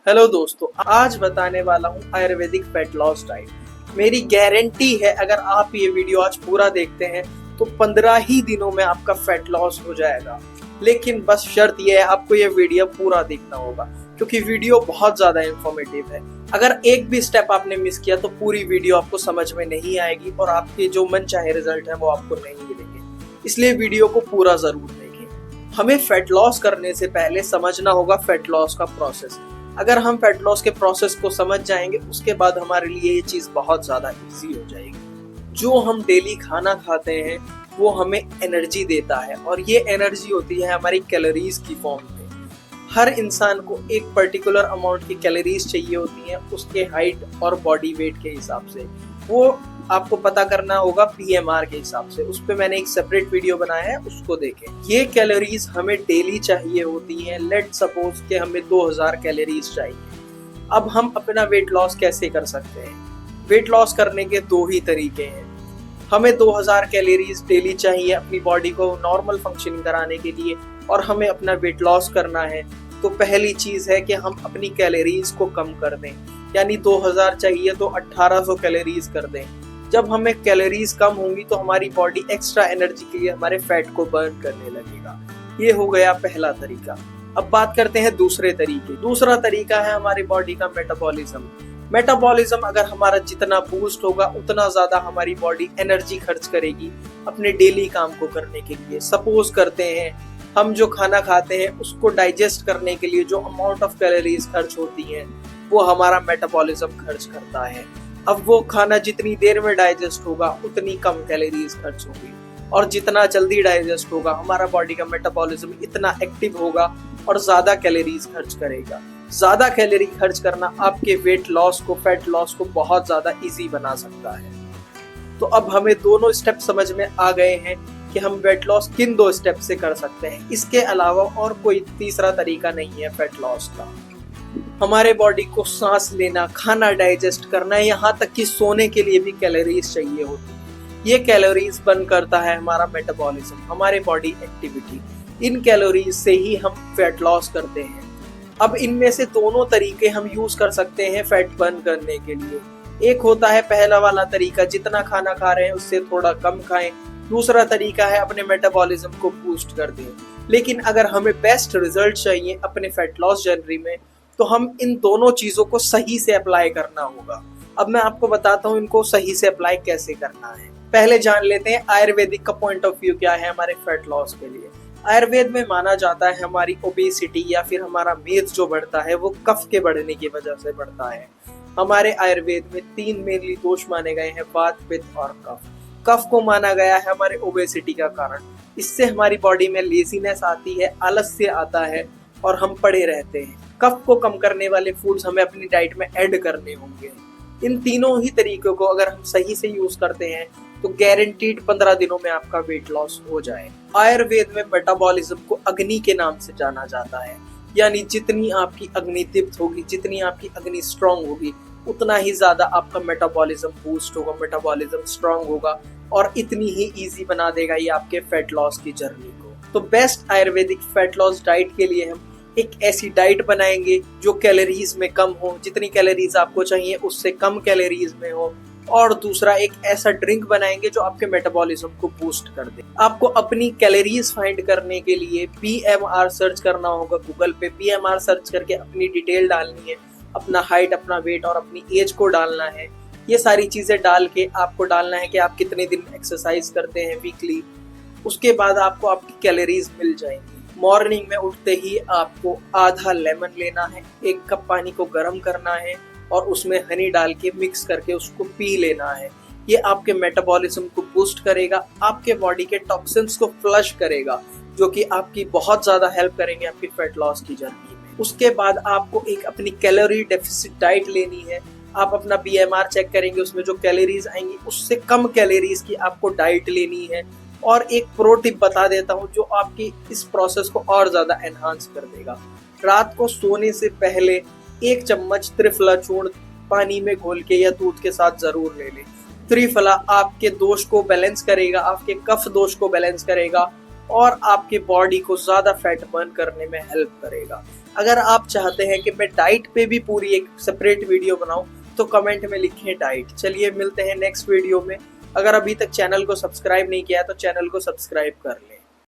Hello दोस्तों, आज बताने वाला हूँ आयुर्वेदिक फैट लॉस डाइट। मेरी गारंटी है अगर आप ये वीडियो आज पूरा देखते हैं तो 15 ही दिनों में आपका फैट लॉस हो जाएगा। लेकिन बस शर्त यह है, आपको ये वीडियो पूरा देखना होगा क्योंकि वीडियो बहुत ज्यादा इंफॉर्मेटिव है। अगर एक भी स्टेप आपने मिस किया तो पूरी वीडियो आपको समझ में नहीं आएगी और आपके जो मन चाहे रिजल्ट है वो आपको नहीं मिलेंगे। इसलिए वीडियो को पूरा जरूर देखें। हमें फैट लॉस करने से पहले समझना होगा फैट लॉस का प्रोसेस। अगर हम फैट लॉस के प्रोसेस को समझ जाएंगे उसके बाद हमारे लिए ये चीज बहुत ज्यादा इजी हो जाएगी। जो हम डेली खाना खाते हैं वो हमें एनर्जी देता है और ये एनर्जी होती है हमारी कैलोरीज की फॉर्म में। हर इंसान को एक पर्टिकुलर अमाउंट की कैलोरीज चाहिए होती है उसके हाइट और बॉडी वेट के हिसाब से। वो आपको पता करना होगा पीएमआर के हिसाब से। उस पे मैंने एक सेपरेट वीडियो बनाया है, उसको देखें। ये कैलोरीज हमें डेली चाहिए होती हैं। लेट सपोज कि हमें 2000 कैलोरीज चाहिए। अब हम अपना वेट लॉस कैसे कर सकते हैं? वेट लॉस करने के दो ही तरीके हैं। हमें 2000 कैलोरीज डेली चाहिए अपनी बॉडी को नॉर्मल फंक्शनिंग कराने के लिए और हमें अपना वेट लॉस करना है। तो पहली चीज है कि हम अपनी कैलोरीज को कम कर दें, यानी 2000 चाहिए तो 1800 कैलोरीज कर दें। जब हमें कैलोरीज कम होंगी तो हमारी बॉडी एक्स्ट्रा एनर्जी के लिए हमारे फैट को बर्न करने लगेगा। ये हो गया पहला तरीका। अब बात करते हैं दूसरे तरीके। दूसरा तरीका है हमारी बॉडी का मेटाबॉलिज्म। मेटाबॉलिज्म अगर हमारा जितना बूस्ट होगा उतना ज्यादा हमारी बॉडी एनर्जी खर्च करेगी अपने डेली काम को करने के लिए। सपोज करते हैं हम जो खाना खाते हैं उसको डाइजेस्ट करने के लिए जो अमाउंट ऑफ कैलोरीज खर्च होती है वो हमारा मेटाबॉलिज्म खर्च करता है। अब वो खाना जितनी देर में डाइजेस्ट होगा उतनी कम कैलोरीज खर्च होगी और जितना जल्दी डाइजेस्ट होगा हमारा बॉडी का मेटाबॉलिज्म इतना एक्टिव होगा और ज्यादा कैलोरीज खर्च करेगा। ज्यादा कैलोरी खर्च करना आपके वेट लॉस को, फैट लॉस को बहुत ज्यादा इजी बना सकता है। तो अब हमें दोनों स्टेप समझ में आ गए हैं कि हम वेट लॉस किन दो स्टेप से कर सकते हैं। इसके अलावा और कोई तीसरा तरीका नहीं है फैट लॉस का। हमारे बॉडी को सांस लेना, खाना डाइजेस्ट करना, यहाँ तक कि सोने के लिए भी कैलोरीज चाहिए होती है। ये कैलोरीज बर्न करता है हमारा मेटाबॉलिज्म, हमारे बॉडी एक्टिविटी। इन कैलोरीज से ही हम फैट लॉस करते हैं। अब इनमें से दोनों तरीके हम यूज कर सकते हैं फैट बर्न करने के लिए। एक होता है पहला वाला तरीका, जितना खाना खा रहे हैं उससे थोड़ा कम खाएं। दूसरा तरीका है अपने मेटाबॉलिज्म को बूस्ट कर दें। लेकिन अगर हमें बेस्ट रिजल्ट चाहिए अपने फैट लॉस जर्नी में तो हम इन दोनों चीजों को सही से अप्लाई करना होगा। अब मैं आपको बताता हूँ इनको सही से अप्लाई कैसे करना है। पहले जान लेते हैं आयुर्वेदिक का पॉइंट ऑफ व्यू क्या है हमारे फैट लॉस के लिए। आयुर्वेद में माना जाता है हमारी ओबेसिटी या फिर हमारा मेद जो बढ़ता है वो कफ के बढ़ने की वजह से बढ़ता है। हमारे आयुर्वेद में 3 मेनली दोष माने गए हैं, वात, पित्त और कफ। कफ को माना गया है हमारे ओबेसिटी का कारण। इससे हमारी बॉडी में लेजीनेस आती है, आलस्य आता है और हम पड़े रहते हैं। कफ को कम करने वाले फूड्स हमें अपनी डाइट में ऐड करने होंगे। इन तीनों ही तरीकों को अगर हम सही से यूज करते हैं तो गारंटीड 15 दिनों में आपका वेट लॉस हो जाए। आयुर्वेद में मेटाबॉलिज्म को अग्नि के नाम से जाना जाता है, यानी जितनी आपकी अग्नि दीप्त होगी, जितनी आपकी अग्नि स्ट्रांग होगी उतना ही ज्यादा आपका मेटाबॉलिज्म बूस्ट होगा, मेटाबॉलिज्म स्ट्रांग होगा और इतनी ही इजी बना देगा ये आपके फैट लॉस की जर्नी को। तो best Ayurvedic fat loss diet के लिए हम एक ऐसी डाइट बनाएंगे जो कैलोरीज में कम हो, जितनी कैलोरीज आपको चाहिए उससे कम कैलोरीज में हो। और दूसरा एक ऐसा ड्रिंक बनाएंगे जो आपके मेटाबॉलिज्म को बूस्ट कर दे। आपको अपनी कैलोरीज फाइंड करने के लिए पीएमआर सर्च करना होगा गूगल पे। पीएमआर सर्च करके अपनी डिटेल डालनी है, अपना हाइट, अपना वेट और अपनी एज को डालना है। ये सारी चीजें डाल के आपको डालना है कि आप कितने दिन एक्सरसाइज करते हैं वीकली। उसके बाद आपको आपकी कैलोरीज मिल जाएंगी। मॉर्निंग में उठते ही आपको आधा लेमन लेना है, 1 कप पानी को गर्म करना है और उसमें हनी डाल के मिक्स करके उसको पी लेना है। ये आपके मेटाबॉलिज्म को बूस्ट करेगा, आपके बॉडी के टॉक्सिन्स को फ्लश करेगा, जो कि आपकी बहुत ज्यादा हेल्प करेंगे आपकी फैट लॉस की जर्नी में। उसके बाद आपको एक अपनी कैलोरी डेफिसिट डाइट लेनी है। आप अपना बीएमआर चेक करेंगे, उसमें जो कैलोरीज आएंगी उससे कम कैलोरीज की आपको डाइट लेनी है। और एक प्रो टिप बता देता हूँ जो आपकी इस प्रोसेस को और ज्यादा एनहांस कर देगा। रात को सोने से पहले 1 चम्मच त्रिफला चूर्ण पानी में घोल के या दूध के साथ जरूर ले लें। त्रिफला आपके दोष को बैलेंस करेगा, आपके कफ दोष को बैलेंस करेगा और आपके बॉडी को ज्यादा फैट बर्न करने में हेल्प करेगा। अगर आप चाहते हैं कि मैं डाइट पे भी पूरी एक सेपरेट वीडियो बनाऊं तो कमेंट में लिखें डाइट। चलिए मिलते हैं नेक्स्ट वीडियो में। अगर अभी तक चैनल को सब्सक्राइब नहीं किया है तो चैनल को सब्सक्राइब कर लें।